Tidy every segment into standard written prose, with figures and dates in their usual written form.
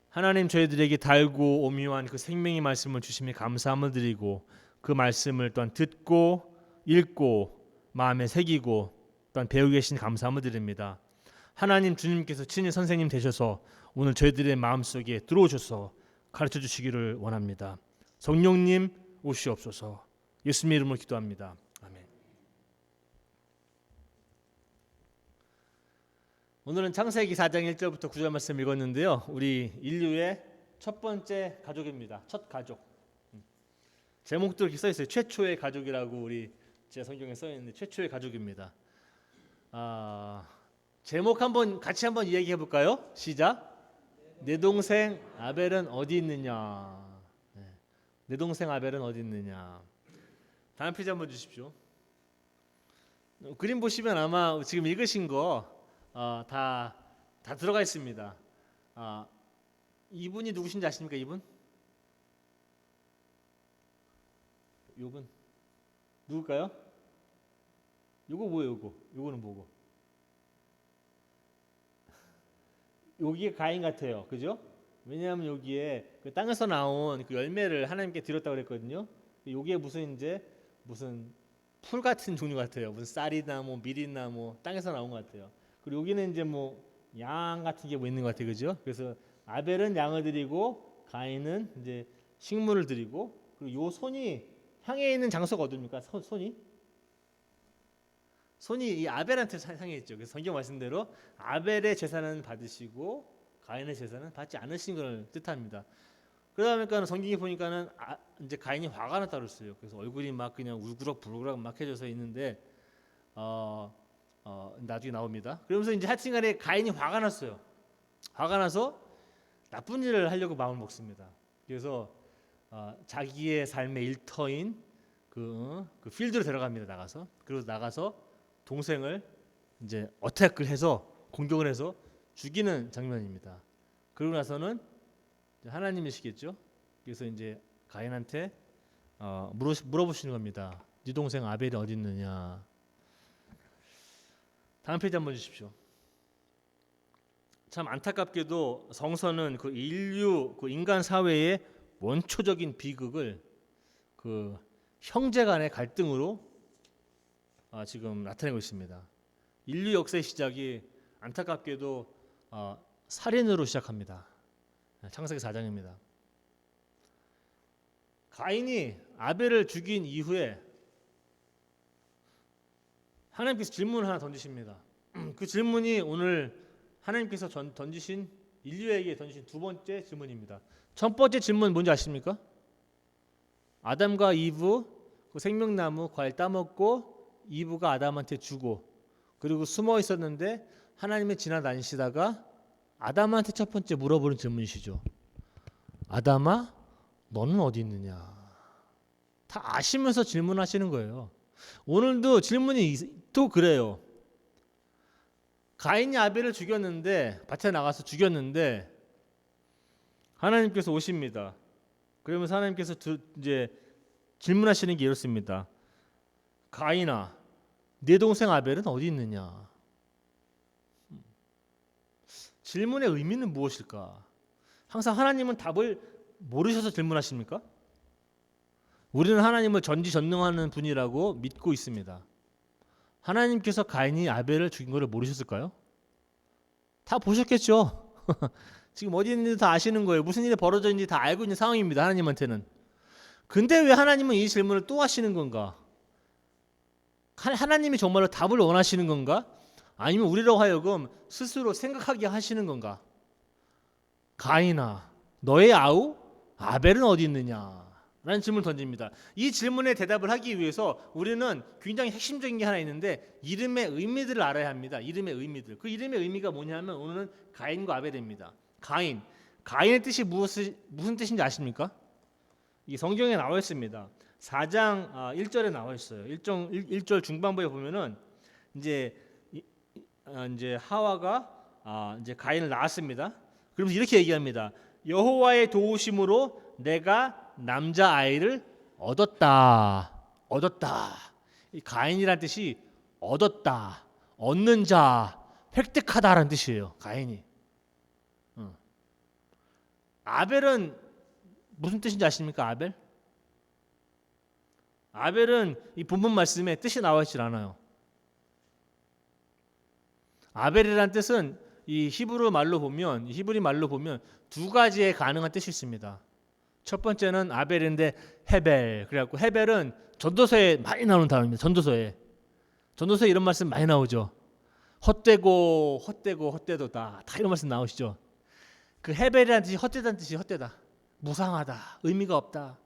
하나님 저희들에게 달고 오묘한 그 생명의 말씀을 주심에 감사함을 드리고 그 말씀을 또한 듣고 읽고 마음에 새기고 또한 배우고 계신 감사함을 드립니다. 하나님 주님께서 친히 선생님 되셔서 오늘 저희들의 마음속에 들어오셔서 가르쳐 주시기를 원합니다. 성령님 오시옵소서. 예수님의 이름으로 기도합니다. 아멘. 오늘은 창세기 4장 1절부터 9절 말씀 읽었는데요. 우리 인류의 첫 번째 가족입니다. 첫 가족. 제목도 이렇게 써 있어요. 최초의 가족이라고 우리 제 성경에 써 있는데 최초의 가족입니다. 제목 같이 한번 이야기해 볼까요? 시작. 내 동생 아벨은 어디 있느냐? 내 동생 아벨은 어디 있느냐? 다음 페이지 한번 주십시오. 그림 보시면 아마 지금 읽으신 거 다 들어가 있습니다. 이분이 누구신지 아십니까? 이분 누굴까요? 요거 뭐예요? 요거는 뭐고? 여기에 가인 같아요, 그죠? 왜냐하면 여기에 그 땅에서 나온 그 열매를 하나님께 드렸다고 그랬거든요. 여기에 무슨 풀 같은 종류 같아요. 무슨 쌀이나 뭐 밀이나 뭐 땅에서 나온 것 같아요. 그리고 여기는 이제 뭐 양 같은 게 뭐 있는 것 같아요, 그죠? 그래서 아벨은 양을 드리고 가인은 이제 식물을 드리고, 그리고 요 손이 향해 있는 장소가 어디입니까? 손이 이 아벨한테 향해 있죠. 그래서 성경 말씀대로 아벨의 제사는 받으시고 가인의 제사는 받지 않으신 걸 뜻합니다. 그러다 보니까 성경에 보니까는 이제 가인이 화가 났다고 그랬어요. 그래서 얼굴이 막 그냥 울그럭불그럭 막 해져서 있는데 나중에 나옵니다. 그러면서 이제 하여튼간에 가인이 화가 났어요. 화가 나서 나쁜 일을 하려고 마음을 먹습니다. 그래서 자기의 삶의 일터인 그 필드로 데려갑니다. 나가서 동생을 이제 어택을 해서 공격을 해서 죽이는 장면입니다. 그러고 나서는 하나님이시겠죠. 그래서 이제 가인한테 물어보시는 겁니다. 네 동생 아벨이 어디 있느냐. 다음 페이지 한번 주십시오. 참 안타깝게도 성서는 그 인류 그 인간 사회의 원초적인 비극을 그 형제 간의 갈등으로 지금 나타내고 있습니다. 인류 역사의 시작이 안타깝게도 살인으로 시작합니다. 창세기 4장입니다. 가인이 아벨을 죽인 이후에 하나님께서 질문을 하나 던지십니다. 그 질문이 오늘 하나님께서 인류에게 던지신 두 번째 질문입니다. 첫 번째 질문 뭔지 아십니까? 아담과 이브 그 생명나무 과일 따먹고 이브가 아담한테 주고 그리고 숨어 있었는데 하나님이 지나다니시다가 아담한테 첫 번째 물어보는 질문이시죠. 아담아, 너는 어디 있느냐? 다 아시면서 질문하시는 거예요. 오늘도 질문이 또 그래요. 가인이 아벨을 죽였는데 밭에 나가서 죽였는데 하나님께서 오십니다. 그러면서 하나님께서 이제 질문하시는 게 이렇습니다. 가인아, 네 동생 아벨은 어디 있느냐? 질문의 의미는 무엇일까? 항상 하나님은 답을 모르셔서 질문하십니까? 우리는 하나님을 전지전능하는 분이라고 믿고 있습니다. 하나님께서 가인이 아벨을 죽인 것을 모르셨을까요? 다 보셨겠죠. 지금 어디 있는지 다 아시는 거예요. 무슨 일이 벌어졌는지 다 알고 있는 상황입니다. 하나님한테는. 근데 왜 하나님은 이 질문을 또 하시는 건가? 하나님이 정말로 답을 원하시는 건가? 아니면 우리로 하여금 스스로 생각하게 하시는 건가? 가인아, 너의 아우 아벨은 어디 있느냐? 라는 질문을 던집니다. 이 질문에 대답을 하기 위해서 우리는 굉장히 핵심적인 게 하나 있는데 이름의 의미들을 알아야 합니다. 이름의 의미들. 그 이름의 의미가 뭐냐면 오늘은 가인과 아벨입니다. 가인의 뜻이 무슨 뜻인지 아십니까? 이 성경에 나와 있습니다. 4장 1절에 나와 있어요. 1절 중반부에 보면은 이제 하와가 이제 가인을 낳았습니다. 그러면서 이렇게 얘기합니다. 여호와의 도우심으로 내가 남자 아이를 얻었다. 이 가인이라는 뜻이 얻었다, 얻는 자, 획득하다라는 뜻이에요. 가인이. 아벨은 무슨 뜻인지 아십니까? 아벨? 아벨은 이 본문 말씀에 뜻이 나와 있질 않아요. 아벨이라는 뜻은 이 히브리 말로 보면 두 가지의 가능한 뜻이 있습니다. 첫 번째는 아벨인데 헤벨. 그래갖고 헤벨은 전도서에 많이 나오는 단어입니다. 전도서에 이런 말씀 많이 나오죠. 헛되고 헛되도다. 다 이런 말씀 나오시죠. 그 헤벨이라는 뜻이 헛되다는 뜻이 헛되다. 무상하다. 의미가 없다.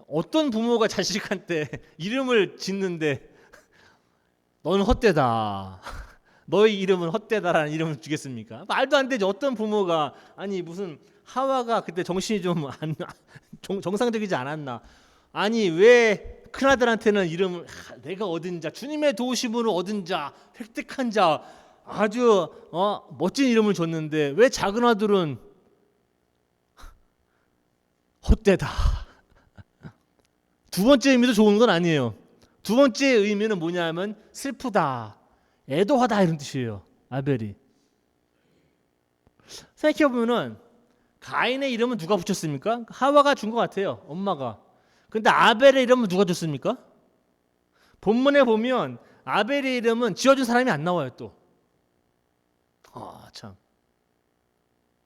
어떤 부모가 자식한테 이름을 짓는데 너는 헛되다. 너의 이름은 헛되다라는 이름을 주겠습니까? 말도 안 되죠. 어떤 부모가 아니 무슨 하와가 그때 정신이 좀 정상적이지 않았나? 아니 왜 큰아들한테는 이름을 내가 얻은 자, 주님의 도우심으로 얻은 자, 획득한 자 아주 멋진 이름을 줬는데 왜 작은 아들은 헛되다. 두 번째 의미도 좋은 건 아니에요. 두 번째 의미는 뭐냐면 슬프다, 애도하다 이런 뜻이에요. 아벨이. 생각해보면은 가인의 이름은 누가 붙였습니까? 하와가 준 것 같아요. 엄마가. 근데 아벨의 이름은 누가 줬습니까? 본문에 보면 아벨의 이름은 지어준 사람이 안 나와요 또. 참.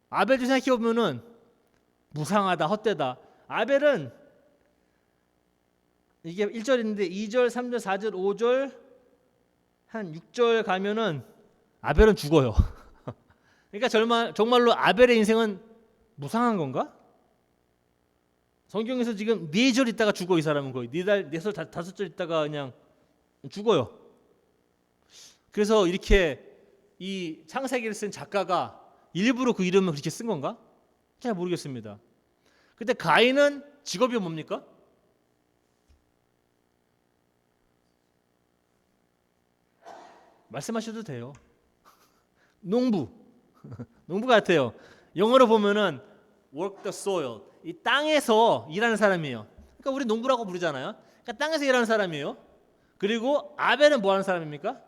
아벨도 생각해보면은 무상하다, 헛되다. 아벨은 이게 1절인데 2절, 3절, 4절, 5절, 한 6절 가면은 아벨은 죽어요. 그러니까 정말로 아벨의 인생은 무상한 건가? 성경에서 지금 4절 있다가 죽어. 이 사람은 거의 4달, 4절, 5절 있다가 그냥 죽어요. 그래서 이렇게 이 창세기를 쓴 작가가 일부러 그 이름을 그렇게 쓴 건가? 잘 모르겠습니다. 근데 가인은 직업이 뭡니까? 말씀하셔도 돼요. 농부 같아요. 영어로 보면은 work the soil. 이 땅에서 일하는 사람이에요. 그러니까 우리 농부라고 부르잖아요. 그러니까 땅에서 일하는 사람이에요. 그리고 아벨은 뭐 하는 사람입니까?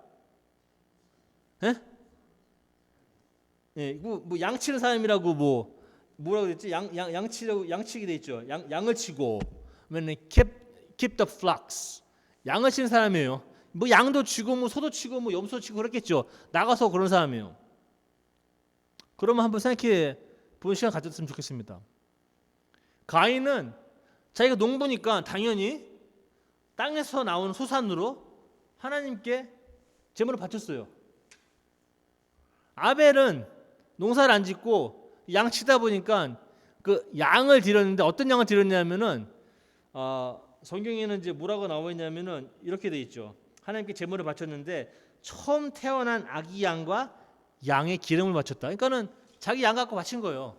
뭐 양치는 사람이라고 뭐라고 그랬지? 양치게 돼 있죠. 양을 치고 그러면 keep the flocks. 양을 치는 사람이에요. 뭐 양도 치고 뭐 소도 치고 뭐 염소 치고 그랬겠죠. 나가서 그런 사람이에요. 그러면 한번 생각해 보는 시간 가졌으면 좋겠습니다. 가인은 자기가 농부니까 당연히 땅에서 나오는 소산으로 하나님께 제물을 바쳤어요. 아벨은 농사를 안 짓고 양치다 보니까 그 양을 드렸는데 어떤 양을 드렸냐면은 성경에는 이제 뭐라고 나와 있냐면은 이렇게 돼 있죠. 하나님께 제물을 바쳤는데 처음 태어난 아기 양과 양의 기름을 바쳤다. 그러니까는 자기 양 갖고 바친 거예요.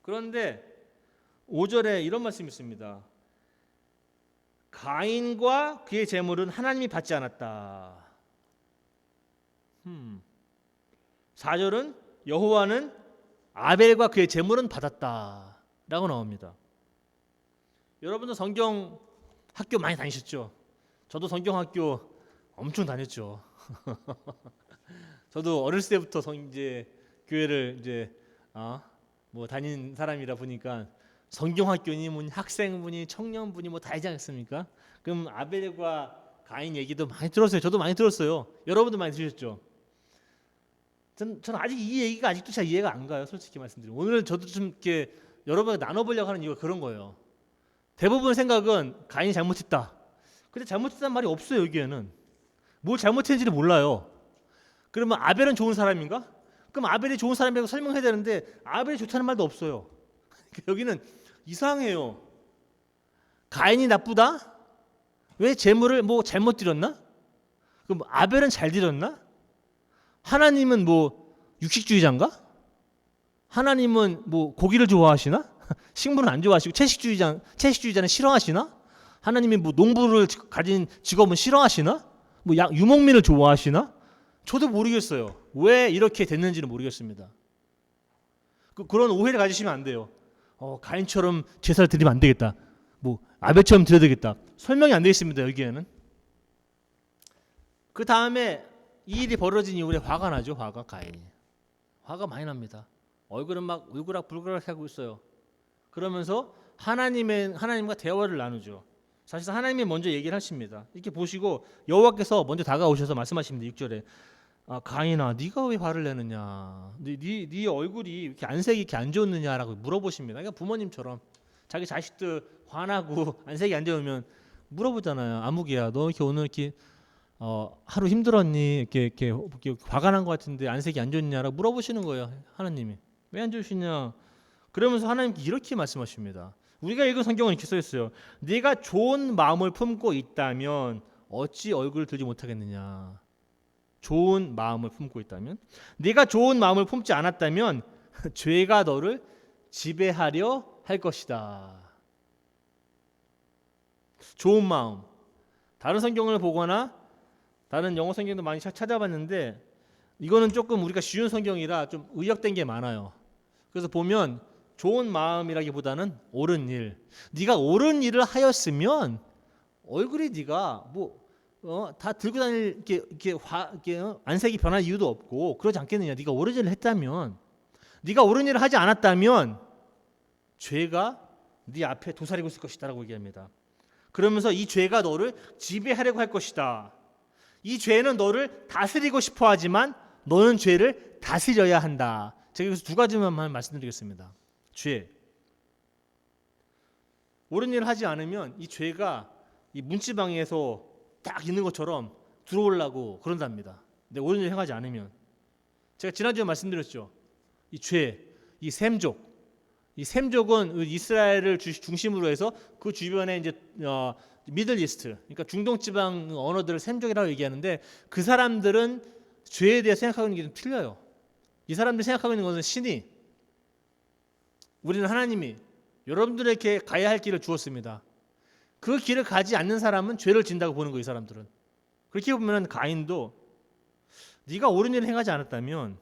그런데 5절에 이런 말씀이 있습니다. 가인과 그의 제물은 하나님이 받지 않았다. 4절은 여호와는 아벨과 그의 제물은 받았다 라고 나옵니다. 여러분도 성경 학교 많이 다니셨죠? 저도 성경 학교 엄청 다녔죠. 저도 어렸을 때부터 이제 교회를 이제 뭐 다닌 사람이라 보니까 성경학교니 뭐 학생분이 청년분이 뭐 다 있지 않습니까? 그럼 아벨과 가인 얘기도 많이 들었어요. 저도 많이 들었어요. 여러분도 많이 들으셨죠? 저는 아직 이 얘기가 아직도 잘 이해가 안 가요. 솔직히 말씀드리면 오늘 저도 좀 이렇게 여러분과 나눠보려고 하는 이유가 그런 거예요. 대부분 생각은 가인이 잘못했다. 근데 잘못했다는 말이 없어요. 여기에는 뭘 잘못했는지를 몰라요. 그러면 아벨은 좋은 사람인가? 그럼 아벨이 좋은 사람이라고 설명해야 되는데 아벨이 좋다는 말도 없어요. 여기는 이상해요. 가인이 나쁘다? 왜 제물을 뭐 잘못 드렸나? 그럼 아벨은 잘 드렸나? 하나님은 뭐 육식주의자인가? 하나님은 뭐 고기를 좋아하시나? 식물은 안 좋아하시고 채식주의자는 싫어하시나? 하나님이 뭐 농부를 가진 직업은 싫어하시나? 뭐 유목민을 좋아하시나? 저도 모르겠어요. 왜 이렇게 됐는지는 모르겠습니다. 그런 오해를 가지시면 안 돼요. 가인처럼 제사를 드리면 안 되겠다. 뭐 아벨처럼 드려야 되겠다. 설명이 안 되어 있습니다. 여기에는. 그 다음에 이 일이 벌어진 이후에 화가 나죠. 가인이. 화가 많이 납니다. 얼굴은 막 울그락불그락 하고 있어요. 그러면서 하나님과 대화를 나누죠. 사실 하나님이 먼저 얘기를 하십니다. 이렇게 보시고 여호와께서 먼저 다가오셔서 말씀하십니다. 6절에 가인아, 네가 왜 화를 내느냐? 네 얼굴이 이렇게 안색이 이렇게 안 좋느냐라고 물어보십니다. 그러니까 부모님처럼 자기 자식들 화나고 안색이 안 좋으면 물어보잖아요. 아무개야, 너 이렇게 오늘 이렇게 하루 힘들었니? 이렇게 화가 난 것 같은데 안색이 안 좋냐라고 물어보시는 거예요. 하나님이 왜 안 좋으시냐? 그러면서 하나님께 이렇게 말씀하십니다. 우리가 읽은 성경은 이렇게 써 있어요. 네가 좋은 마음을 품고 있다면 어찌 얼굴을 들지 못하겠느냐? 좋은 마음을 품고 있다면, 네가 좋은 마음을 품지 않았다면 죄가 너를 지배하려 할 것이다. 좋은 마음. 다른 성경을 보거나 다른 영어 성경도 많이 찾아봤는데 이거는 조금 우리가 쉬운 성경이라 좀 의역된 게 많아요. 그래서 보면 좋은 마음이라기보다는 옳은 일. 네가 옳은 일을 하였으면 얼굴이 네가 다 들고 다닐 이렇게 안색이 변할 이유도 없고 그러지 않겠느냐. 네가 옳은 일을 했다면, 네가 옳은 일을 하지 않았다면 죄가 네 앞에 도사리고 있을 것이다라고 얘기합니다. 그러면서 이 죄가 너를 지배하려고 할 것이다. 이 죄는 너를 다스리고 싶어 하지만 너는 죄를 다스려야 한다. 제가 여기서 두 가지만 말씀드리겠습니다. 죄. 옳은 일을 하지 않으면 이 죄가 이 문지방에서 딱 있는 것처럼 들어오려고 그런답니다. 근데 옳은 일을 행하지 않으면, 제가 지난주에 말씀드렸죠. 이 죄, 이 셈족. 이 셈족은 이스라엘을 중심으로 해서 그 주변에 이제 미들 이스트, 그러니까 중동 지방 언어들을 셈족이라고 얘기하는데 그 사람들은 죄에 대해 생각하고 있는 게 좀 틀려요. 이 사람들이 생각하고 있는 것은 신이, 우리는 하나님이 여러분들에게 가야 할 길을 주었습니다. 그 길을 가지 않는 사람은 죄를 진다고 보는 거예요. 이 사람들은. 그렇게 보면 가인도 네가 옳은 일을 행하지 않았다면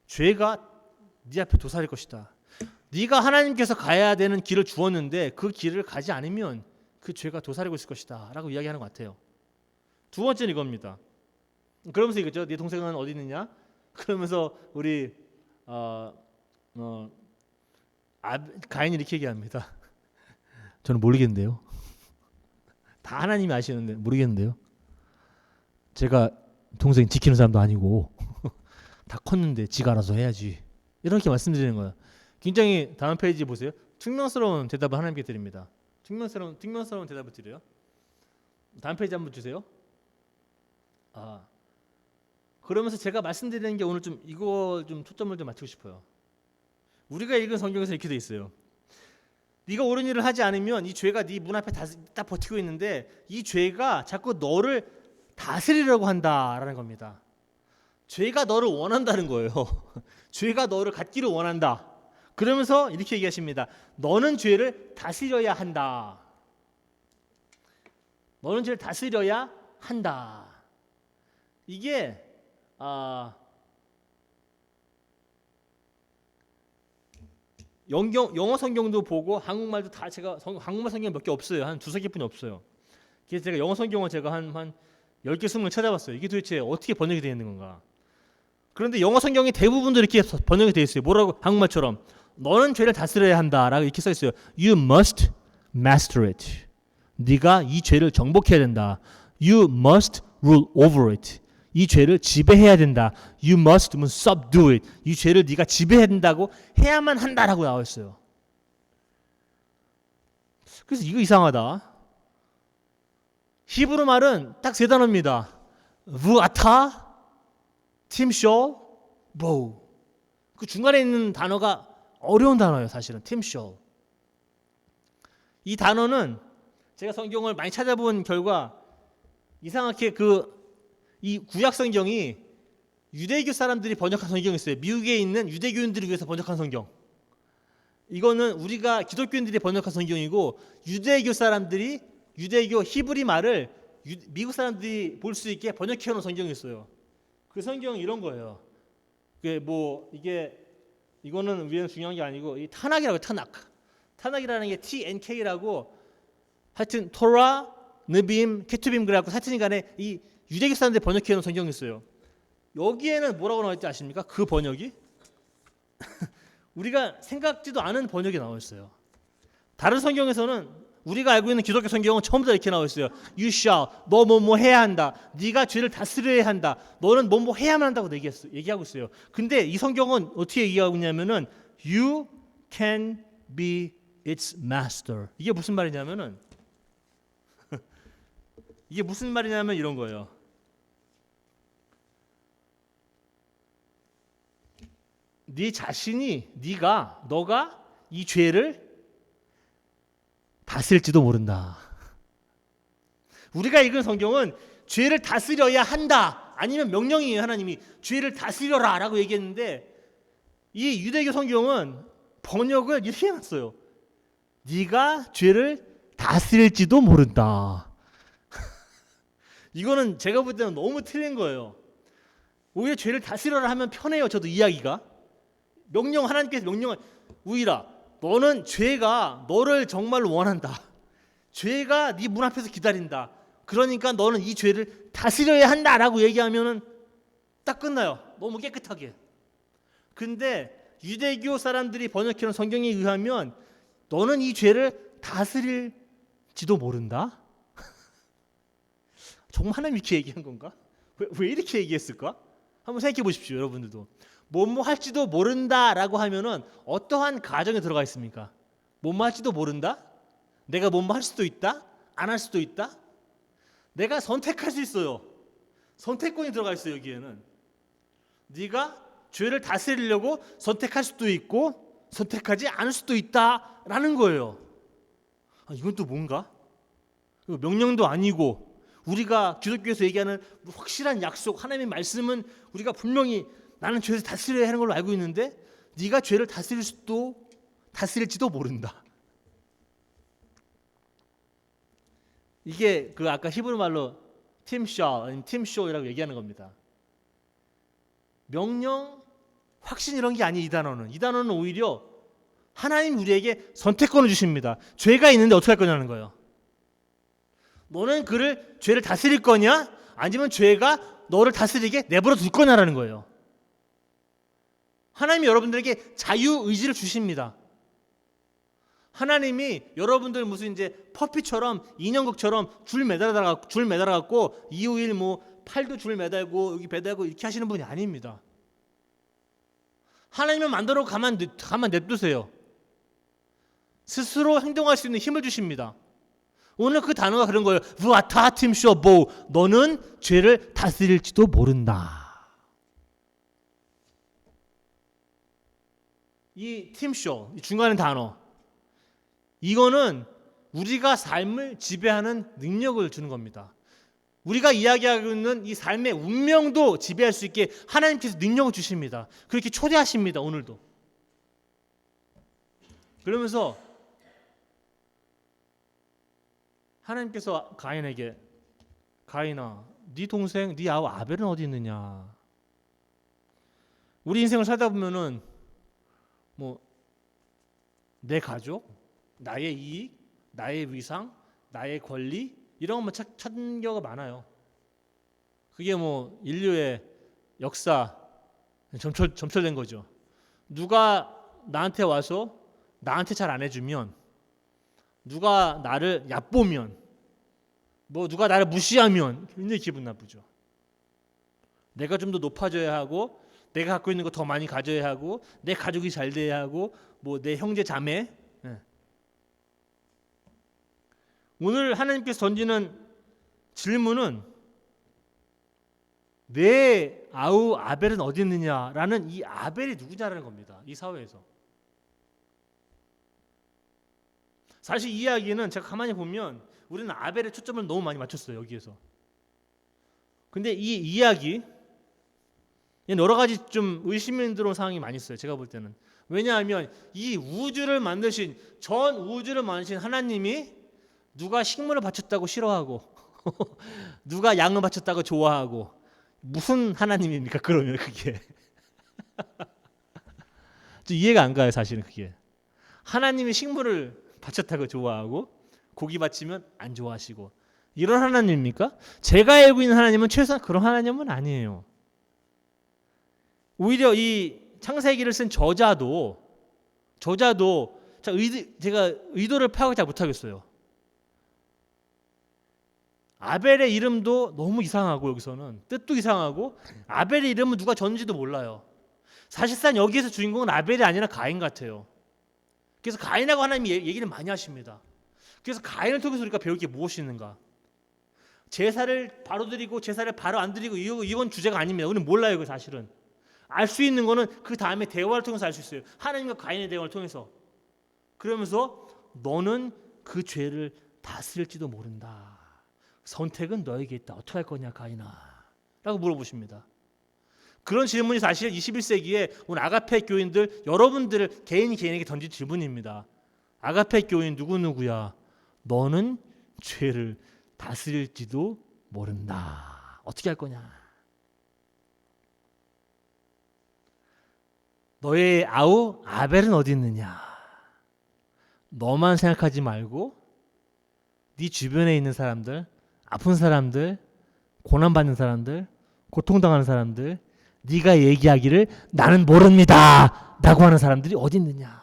죄가 네 앞에 도사릴 것이다. 네가 하나님께서 가야 되는 길을 주었는데 그 길을 가지 않으면 그 죄가 도사리고 있을 것이다 라고 이야기하는 것 같아요. 두 번째는 이겁니다. 그러면서 이거죠. 네 동생은 어디 있느냐? 그러면서 우리 가인이 이렇게 얘기합니다. 저는 모르겠는데요. 다 하나님이 아시는데 모르겠는데요. 제가 동생 지키는 사람도 아니고 다 컸는데 지가 알아서 해야지. 이렇게 말씀드리는 거예요. 굉장히 다음 페이지 보세요. 퉁명스러운 대답을 하나님께 드립니다. 퉁명스러운 대답을 드려요. 다음 페이지 한번 주세요. 그러면서 제가 말씀드리는 게 오늘 좀 이거 좀 초점을 좀 맞추고 싶어요. 우리가 읽은 성경에서 이렇게 돼 있어요. 네가 옳은 일을 하지 않으면 이 죄가 네 문 앞에 딱 버티고 있는데 이 죄가 자꾸 너를 다스리려고 한다라는 겁니다. 죄가 너를 원한다는 거예요. 죄가 너를 갖기를 원한다. 그러면서 이렇게 얘기하십니다. 너는 죄를 다스려야 한다. 너는 죄를 다스려야 한다. 이게 영어 성경도 보고 한국말도 다 제가 한국말 성경 몇 개 없어요. 한 두세 개뿐이 없어요. 그래서 제가 영어 성경을 제가 한 10개, 20개 찾아봤어요. 이게 도대체 어떻게 번역이 되어 있는 건가. 그런데 영어 성경이 대부분도 이렇게 번역이 되어 있어요. 뭐라고? 한국말처럼 너는 죄를 다스려야 한다라고 이렇게 써 있어요. You must master it. 네가 이 죄를 정복해야 된다. You must rule over it. 이 죄를 지배해야 된다. You must subdue it. 이 죄를 네가 지배해야 된다고 해야만 한다라고 나와 있어요. 그래서 이거 이상하다. 히브리 말은 딱 세 단어입니다. vuata, timshol, bow. 그 중간에 있는 단어가 어려운 단어예요. 사실은 timshol. 이 단어는 제가 성경을 많이 찾아본 결과 이상하게 이 구약 성경이 유대교 사람들이 번역한 성경이 있어요. 미국에 있는 유대교인들을 위해서 번역한 성경. 이거는 우리가 기독교인들이 번역한 성경이고 유대교 사람들이 유대교 히브리 말을 미국 사람들이 볼 수 있게 번역해 놓은 성경이 있어요. 그 성경은 이런 거예요. 이거는 우리는 중요한 게 아니고 이 타낙이라고 해요. 타낙이라는 게 TNK라고 하여튼 토라, 느빔, 케투빔 그래갖고 하여튼 간에 이 유대교 사람들이 번역해 놓은 성경이 있어요. 여기에는 뭐라고 나와 있지 아십니까? 그 번역이 우리가 생각지도 않은 번역이 나와 있어요. 다른 성경에서는 우리가 알고 있는 기독교 성경은 전부 다 이렇게 나와 있어요. You shall, 너 뭐 해야 한다. 네가 죄를 다스려야 한다. 너는 뭐 해야만 한다고 얘기하고 있어요. 근데 이 성경은 어떻게 얘기하고 있냐면은 You can be its master. 이게 무슨 말이냐면은 이런 거예요. 네 자신이 너가 이 죄를 다스릴지도 모른다. 우리가 읽은 성경은 죄를 다스려야 한다. 아니면 명령이에요. 하나님이 죄를 다스려라 라고 얘기했는데 이 유대교 성경은 번역을 이렇게 해놨어요. 네가 죄를 다스릴지도 모른다. 이거는 제가 볼 때는 너무 틀린 거예요. 오히려 죄를 다스려라 하면 편해요. 저도 이야기가. 하나님께서 명령을 우이라 너는 죄가 너를 정말로 원한다. 죄가 네 문 앞에서 기다린다. 그러니까 너는 이 죄를 다스려야 한다라고 얘기하면은 딱 끝나요. 너무 깨끗하게. 근데 유대교 사람들이 번역해놓은 성경에 의하면 너는 이 죄를 다스릴지도 모른다. 정말 하나님이 이렇게 얘기한 건가? 왜 이렇게 얘기했을까? 한번 생각해 보십시오, 여러분들도. 뭐뭐 할지도 모른다라고 하면은 어떠한 가정에 들어가 있습니까? 뭐뭐 할지도 모른다? 내가 뭐뭐 할 수도 있다? 안 할 수도 있다? 내가 선택할 수 있어요. 선택권이 들어가 있어요, 여기에는. 네가 죄를 다스리려고 선택할 수도 있고 선택하지 않을 수도 있다라는 거예요. 이건 또 뭔가? 명령도 아니고 우리가 기독교에서 얘기하는 확실한 약속, 하나님의 말씀은 우리가 분명히 나는 죄를 다스려야 하는 걸로 알고 있는데 네가 죄를 다스릴지도 모른다. 이게 그 아까 히브리 말로 팀쇼이라고 얘기하는 겁니다. 명령, 확신 이런 게 아니 이 단어는. 이 단어는 오히려 하나님 우리에게 선택권을 주십니다. 죄가 있는데 어떻게 할 거냐는 거예요. 너는 죄를 다스릴 거냐? 아니면 죄가 너를 다스리게 내버려 둘 거냐라는 거예요. 하나님이 여러분들에게 자유의지를 주십니다. 하나님이 여러분들 무슨 이제 퍼피처럼 인형극처럼 줄 매달아 갖고 이후일 팔도 줄 매달고 여기 매달고 이렇게 하시는 분이 아닙니다. 하나님을 만들어 가만 냅두세요. 스스로 행동할 수 있는 힘을 주십니다. 오늘 그 단어가 그런 거예요. 루아타 팀쇼보, 너는 죄를 다스릴지도 모른다. 이 팀쇼, 이 중간에 단어, 이거는 우리가 삶을 지배하는 능력을 주는 겁니다. 우리가 이야기하고 있는 이 삶의 운명도 지배할 수 있게 하나님께서 능력을 주십니다. 그렇게 초대하십니다. 오늘도. 그러면서 하나님께서 가인에게, 가인아, 네 동생, 네 아우 아벨은 어디 있느냐? 우리 인생을 살다 보면은 내 가족, 나의 이익, 나의 위상, 나의 권리 이런 것만 찾는 경우가 많아요. 그게 인류의 역사 점철된 거죠. 누가 나한테 와서 나한테 잘 안 해주면, 누가 나를 얕보면, 누가 나를 무시하면 굉장히 기분 나쁘죠. 내가 좀 더 높아져야 하고, 내가 갖고 있는 거 더 많이 가져야 하고, 내 가족이 잘 돼야 하고, 내 형제 자매. 오늘 하나님께서 던지는 질문은 내 아우 아벨은 어디 있느냐라는 이 아벨이 누구냐라는 겁니다. 이 사회에서. 사실 이 이야기는 제가 가만히 보면 우리는 아벨의 초점을 너무 많이 맞췄어요. 여기에서. 근데 이 이야기 여러 가지 좀 의심이 들어온 상황이 많이 있어요. 제가 볼 때는. 왜냐하면 이 우주를 만드신, 전 우주를 만드신 하나님이 누가 식물을 바쳤다고 싫어하고 누가 양을 바쳤다고 좋아하고, 무슨 하나님입니까? 그러면 그게 좀 이해가 안 가요. 사실은 그게. 하나님이 식물을 바쳤다고 좋아하고 고기 바치면 안 좋아하시고 이런 하나님입니까? 제가 알고 있는 하나님은 최소한 그런 하나님은 아니에요. 오히려 이 창세기를 쓴 저자도 저자도 제가 의도를 파악을 잘 못하겠어요. 아벨의 이름도 너무 이상하고 여기서는 뜻도 이상하고 아벨의 이름은 누가 졌는지도 몰라요. 사실상 여기에서 주인공은 아벨이 아니라 가인 같아요. 그래서 가인하고 하나님이 얘기를 많이 하십니다. 그래서 가인을 통해서 우리가 배울 게 무엇이 있는가? 제사를 바로 드리고 제사를 바로 안 드리고 이건 주제가 아닙니다. 우리는 몰라요. 그 사실은. 알 수 있는 거는 그 다음에 대화를 통해서 알 수 있어요. 하나님과 가인의 대화를 통해서. 그러면서 너는 그 죄를 다스릴지도 모른다. 선택은 너에게 있다. 어떻게 할 거냐 가인아? 라고 물어보십니다. 그런 질문이 사실 21세기에 오늘 아가페 교인들 여러분들 개인에게 던진 질문입니다. 아가페 교인 누구누구야? 너는 죄를 다스릴지도 모른다. 어떻게 할 거냐? 너의 아우 아벨은 어디 있느냐? 너만 생각하지 말고 네 주변에 있는 사람들, 아픈 사람들, 고난받는 사람들, 고통당하는 사람들, 네가 얘기하기를 나는 모릅니다 라고 하는 사람들이 어디 있느냐?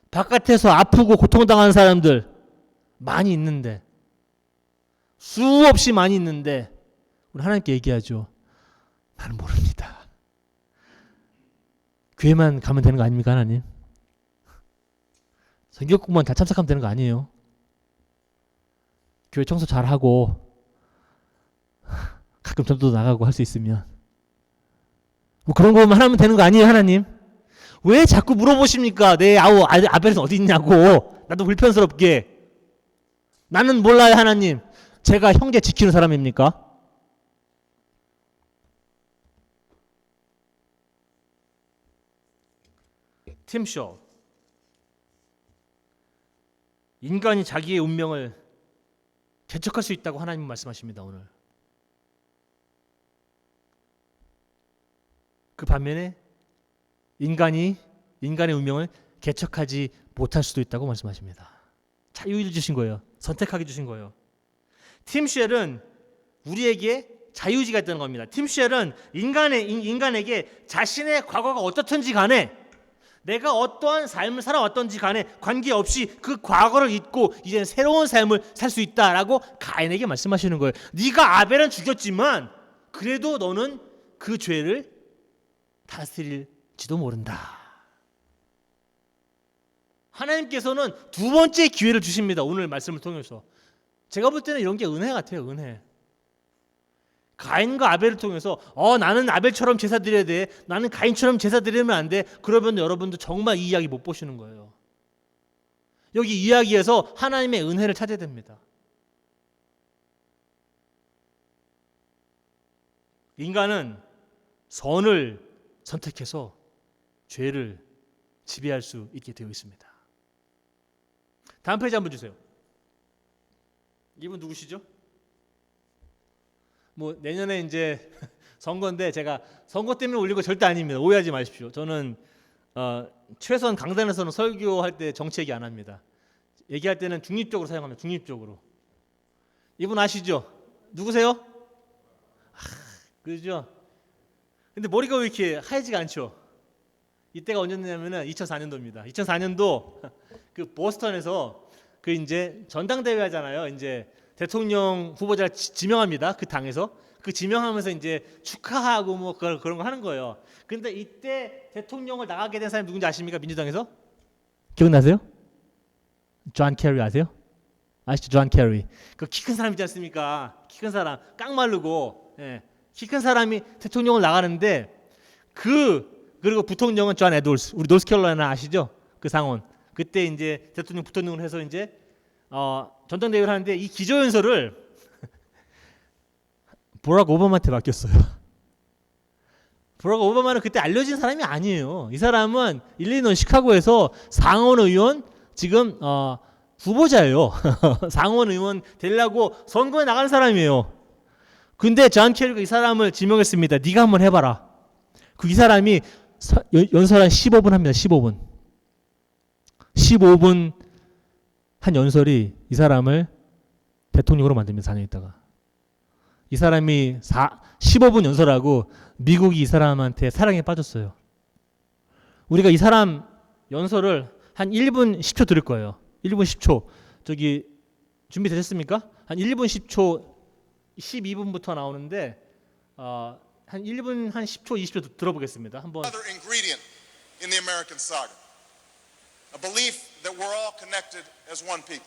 바깥에서 아프고 고통당하는 사람들 많이 있는데, 수없이 많이 있는데 우리 하나님께 얘기하죠. 나는 모릅니다. 교회만 가면 되는 거 아닙니까 하나님? 성경공부만 잘 참석하면 되는 거 아니에요? 교회 청소 잘하고 가끔 전도 나가고 할 수 있으면 뭐 그런 거만 하면 되는 거 아니에요 하나님? 왜 자꾸 물어보십니까? 내 아우 아벨은 어디 있냐고. 나도 불편스럽게. 나는 몰라요 하나님. 제가 형제 지키는 사람입니까? 팀 쇼. 인간이 자기의 운명을 개척할 수 있다고 하나님 말씀하십니다 오늘. 그 반면에 인간의 운명을 개척하지 못할 수도 있다고 말씀하십니다. 자유를 주신 거예요. 선택하게 주신 거예요. 팀 쉘은 우리에게 자유의지가 있다는 겁니다. 팀 쉘은 인간에게 자신의 과거가 어떻든지 간에 내가 어떠한 삶을 살아왔던지 간에 관계없이 그 과거를 잊고 이제 새로운 삶을 살 수 있다라고 가인에게 말씀하시는 거예요. 네가 아벨은 죽였지만 그래도 너는 그 죄를 다스릴지도 모른다. 하나님께서는 두 번째 기회를 주십니다. 오늘 말씀을 통해서. 제가 볼 때는 이런 게 은혜 같아요. 은혜. 가인과 아벨을 통해서 나는 아벨처럼 제사 드려야 돼. 나는 가인처럼 제사 드리면 안 돼. 그러면 여러분도 정말 이 이야기 못 보시는 거예요. 여기 이야기에서 하나님의 은혜를 찾아야 됩니다. 인간은 선을 선택해서 죄를 지배할 수 있게 되어 있습니다. 다음 페이지 한번 주세요. 이분 누구시죠? 뭐 내년에 이제 선거인데 제가 선거 때문에 올린 거 절대 아닙니다. 오해하지 마십시오. 저는 최소한 강단에서는 설교할 때 정치 얘기 안 합니다. 얘기할 때는 중립적으로 사용합니다. 중립적으로. 이분 아시죠? 누구세요? 그죠? 근데 머리가 왜 이렇게 하얘지가 않죠? 이때가 언제냐면은 2004년도입니다. 2004년도 그 보스턴에서 그 이제 전당대회 하잖아요. 이제 대통령 후보자를 지명합니다. 그 당에서 그 지명하면서 이제 축하하고 뭐 그런 거 하는 거예요. 근데 이때 대통령을 나가게 된 사람이 누군지 아십니까? 민주당에서? 기억나세요? 존 캐리 아세요? 아시죠? 존 캐리. 그 키 큰 사람 있지 않습니까? 키 큰 사람, 깡마르고, 키 큰 사람이 대통령을 나가는데 그리고 부통령은 존 에드워즈. 우리 노스캐롤라이나 아시죠? 그 상원. 그때 이제 대통령 부통령을 해서 이제 전당대회를 하는데 이 기조연설을 버락 오바마한테 맡겼어요. 버락 오바마는 그때 알려진 사람이 아니에요. 이 사람은 일리노이 시카고에서 상원 의원 지금 후보자예요. 상원 의원 되려고 선거에 나간 사람이에요. 근데 존 캐리가 이 사람을 지명했습니다. 네가 한번 해봐라. 이 사람이 연설 한 15분 합니다. 15분 한 연설이 이 사람을 대통령으로 만듭니다. 4년 있다가. 이 사람이 15분 연설하고 미국이 이 사람한테 사랑에 빠졌어요. 우리가 이 사람 연설을 한 1분 10초 들을 거예요. 1분 10초. 저기 준비되셨습니까? 한 1분 10초 12분부터 나오는데 한 1분 한 10초 20초 들어보겠습니다. 한번. Another ingredient in the American saga. A belief that we're all connected as one people.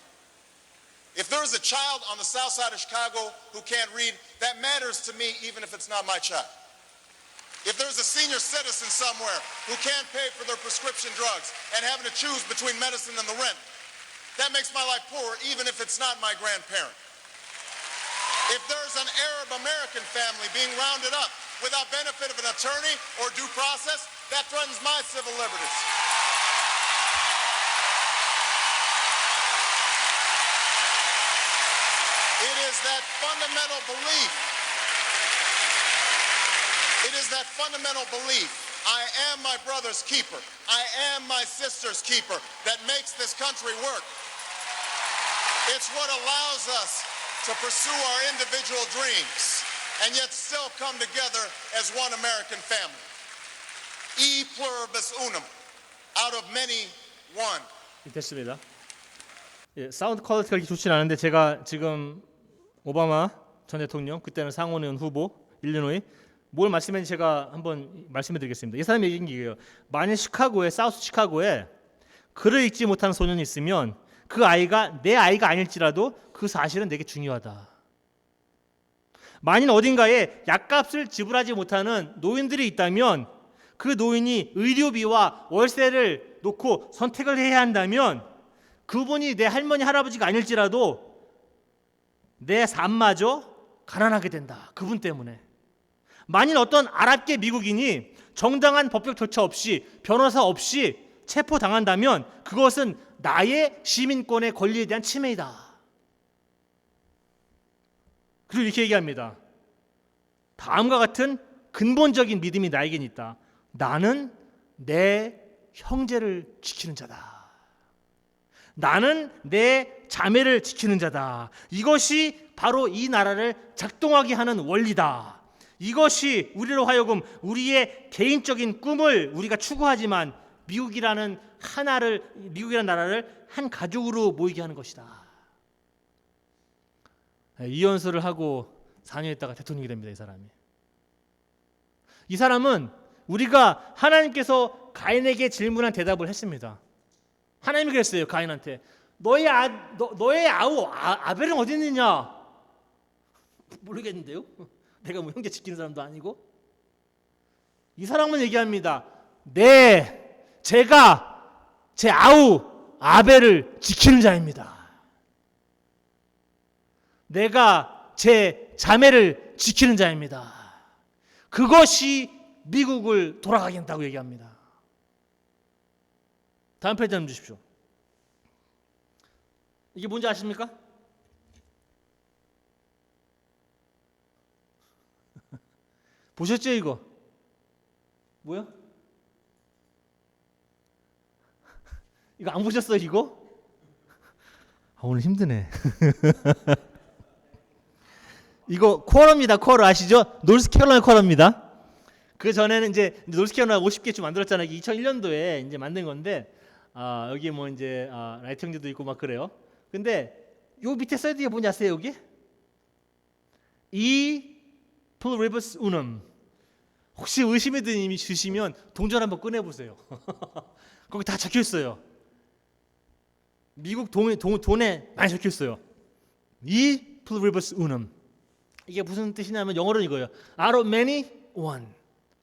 If there is a child on the south side of Chicago who can't read, that matters to me even if it's not my child. If there's a senior citizen somewhere who can't pay for their prescription drugs and having to choose between medicine and the rent, that makes my life poor even if it's not my grandparent. If there's an Arab American family being rounded up without benefit of an attorney or due process, that threatens my civil liberties. It is that fundamental belief. It is that fundamental belief. I am my brother's keeper. I am my sister's keeper that makes this country work. It's what allows us to pursue our individual dreams and yet still come together as one American family. E pluribus unum, out of many, one. 됐습니다. 예, 사운드 퀄리티가 그렇게 좋진 않은데 제가 지금 오바마 전 대통령 그때는 상원의원 후보 일리노이 뭘 말씀했는지 제가 한번 말씀해 드리겠습니다. 이 사람이 얘기한 게 이게요. 만일 시카고에 사우스 시카고에 글을 읽지 못하는 소년이 있으면 그 아이가 내 아이가 아닐지라도 그 사실은 내게 중요하다. 만일 어딘가에 약값을 지불하지 못하는 노인들이 있다면 그 노인이 의료비와 월세를 놓고 선택을 해야 한다면 그분이 내 할머니 할아버지가 아닐지라도 내 삶마저 가난하게 된다. 그분 때문에. 만일 어떤 아랍계 미국인이 정당한 법적 절차 없이 변호사 없이 체포당한다면 그것은 나의 시민권의 권리에 대한 침해이다. 그리고 이렇게 얘기합니다. 다음과 같은 근본적인 믿음이 나에겐 있다. 나는 내 형제를 지키는 자다. 나는 내 자매를 지키는 자다. 이것이 바로 이 나라를 작동하게 하는 원리다. 이것이 우리로 하여금 우리의 개인적인 꿈을 우리가 추구하지만 미국이라는 나라를 한 가족으로 모이게 하는 것이다. 이 연설을 하고 4년 있다가 대통령이 됩니다. 이 사람은 우리가 하나님께서 가인에게 질문한 대답을 했습니다. 하나님이 그랬어요. 가인한테 너의 아우 아벨은 어디 있느냐? 모르겠는데요. 내가 뭐 형제 지키는 사람도 아니고. 이 사람은 얘기합니다. 제가 제 아우 아벨을 지키는 자입니다. 내가 제 자매를 지키는 자입니다. 그것이 미국을 돌아가게 한다고 얘기합니다. 다음 페이지 한번 주십시오. 이게 뭔지 아십니까? 보셨죠 이거? 뭐야? 이거 안 보셨어요 이거? 오늘 힘드네. 이거 쿼러입니다. 쿼러 아시죠? 노스캐롤라이나 쿼러입니다. 그 전에는 이제 노스캐롤라이나 50개쯤 만들었잖아요. 2001년도에 이제 만든 건데 여기 뭐 이제 라이트 형제도 있고 막 그래요. 근데 요 밑에 써야 되는 게 뭔지 아세요 여기? 이 pluribus unum. 혹시 의심이 드는 이미 주시면 동전 한번 꺼내 보세요. 거기 다 적혀 있어요. 미국 돈에 많이 적혀 있어요. 이 pluribus unum. 이게 무슨 뜻이냐면 영어로는 이거예요. Out of many, one.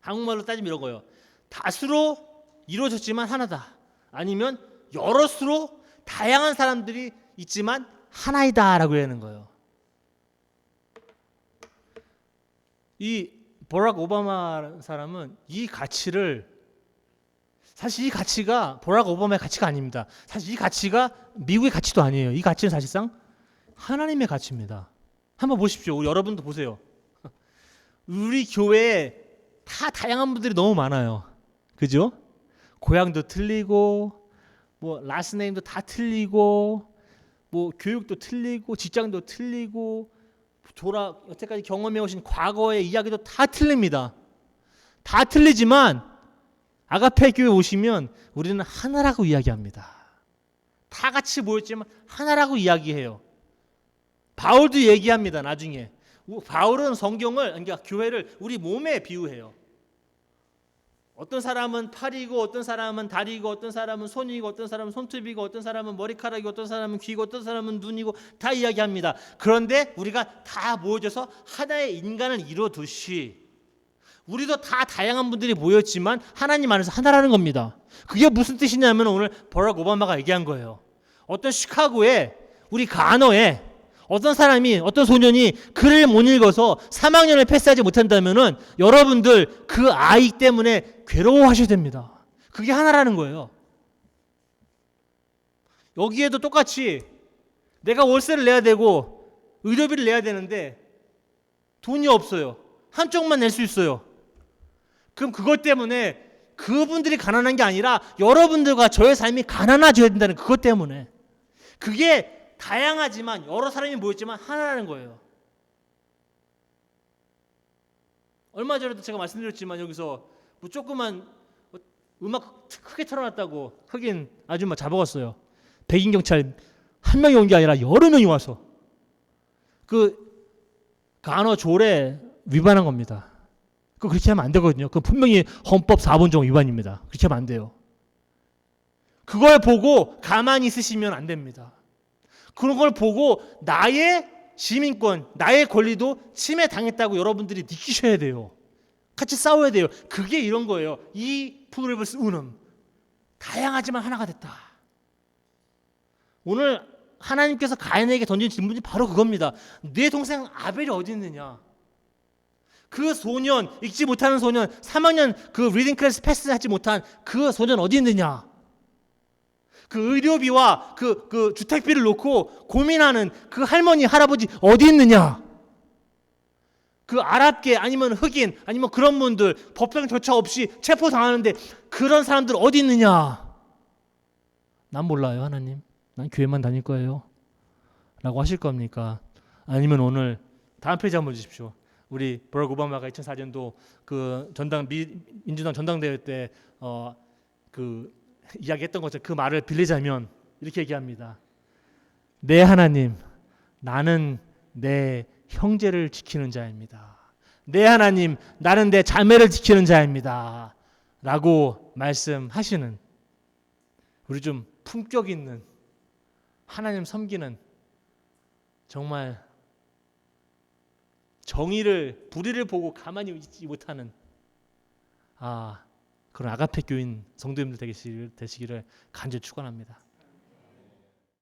한국말로 따지면 이런 거예요. 다수로 이루어졌지만 하나다. 아니면 여럿으로 다양한 사람들이 있지만 하나이다라고 하는 거예요. 이 버락 오바마 사람은 이 가치를 사실 이 가치가 버락 오바마의 가치가 아닙니다. 사실 이 가치가 미국의 가치도 아니에요. 이 가치는 사실상 하나님의 가치입니다. 한번 보십시오. 우리 여러분도 보세요. 우리 교회에 다 다양한 분들이 너무 많아요. 그죠? 고향도 틀리고 뭐 라스트 네임도 다 틀리고 뭐 교육도 틀리고 직장도 틀리고 여태까지 경험해 오신 과거의 이야기도 다 틀립니다. 다 틀리지만 아가페 교회 오시면 우리는 하나라고 이야기합니다. 다 같이 모였지만 하나라고 이야기해요. 바울도 얘기합니다. 나중에 바울은 성경을, 그러니까 교회를 우리 몸에 비유해요. 어떤 사람은 팔이고, 어떤 사람은 다리고, 어떤 사람은 손이고, 어떤 사람은 손톱이고, 어떤 사람은 머리카락이고, 어떤 사람은 귀고, 어떤 사람은 눈이고, 다 이야기합니다. 그런데 우리가 다 모여져서 하나의 인간을 이루듯이 우리도 다 다양한 분들이 모였지만 하나님 안에서 하나라는 겁니다. 그게 무슨 뜻이냐면 오늘 버락 오바마가 얘기한 거예요. 어떤 시카고에, 우리 간어에 어떤 사람이, 어떤 소년이 글을 못 읽어서 3학년을 패스하지 못한다면은 여러분들 그 아이 때문에 괴로워하셔야 됩니다. 그게 하나라는 거예요. 여기에도 똑같이 내가 월세를 내야 되고 의료비를 내야 되는데 돈이 없어요. 한쪽만 낼 수 있어요. 그럼 그것 때문에 그분들이 가난한 게 아니라 여러분들과 저의 삶이 가난해져야 된다는 그것 때문에, 그게 다양하지만 여러 사람이 모였지만 하나라는 거예요. 얼마 전에도 제가 말씀드렸지만 여기서 뭐 조그만 음악 크게 틀어놨다고 흑인 아줌마 잡아갔어요. 백인 경찰 한 명이 온 게 아니라 여러 명이 와서 그 간어 조례 위반한 겁니다. 그렇게 하면 안 되거든요. 그 분명히 헌법 4번조 위반입니다. 그렇게 하면 안 돼요. 그걸 보고 가만히 있으시면 안 됩니다. 그런 걸 보고 나의 시민권, 나의 권리도 침해당했다고 여러분들이 느끼셔야 돼요. 같이 싸워야 돼요. 그게 이런 거예요. 이 플루리버스 운음. 다양하지만 하나가 됐다. 오늘 하나님께서 가인에게 던진 질문이 바로 그겁니다. 내 동생 아벨이 어디 있느냐? 그 소년, 읽지 못하는 소년, 3학년 그 리딩 클래스 패스하지 못한 그 소년 어디 있느냐? 그 의료비와 그 주택비를 놓고 고민하는 그 할머니, 할아버지 어디 있느냐? 그 아랍계 아니면 흑인 아니면 그런 분들 법정조차 없이 체포당하는데 그런 사람들 어디 있느냐? 난 몰라요, 하나님. 난 교회만 다닐 거예요. 라고 하실 겁니까? 아니면 오늘 다음 페이지 한번 주십시오. 우리 버락 오바마가 2004년도 그 민주당 전당대회 때 그 이야기했던 것처럼 그 말을 빌리자면 이렇게 얘기합니다. 네 하나님, 나는 내 형제를 지키는 자입니다. 네 하나님, 나는 내 자매를 지키는 자입니다. 라고 말씀하시는, 우리 좀 품격 있는 하나님 섬기는, 정말 정의를, 불의를 보고 가만히 있지 못하는 그런 아가페 교인 성도님들 되시기를 간절히 축원합니다.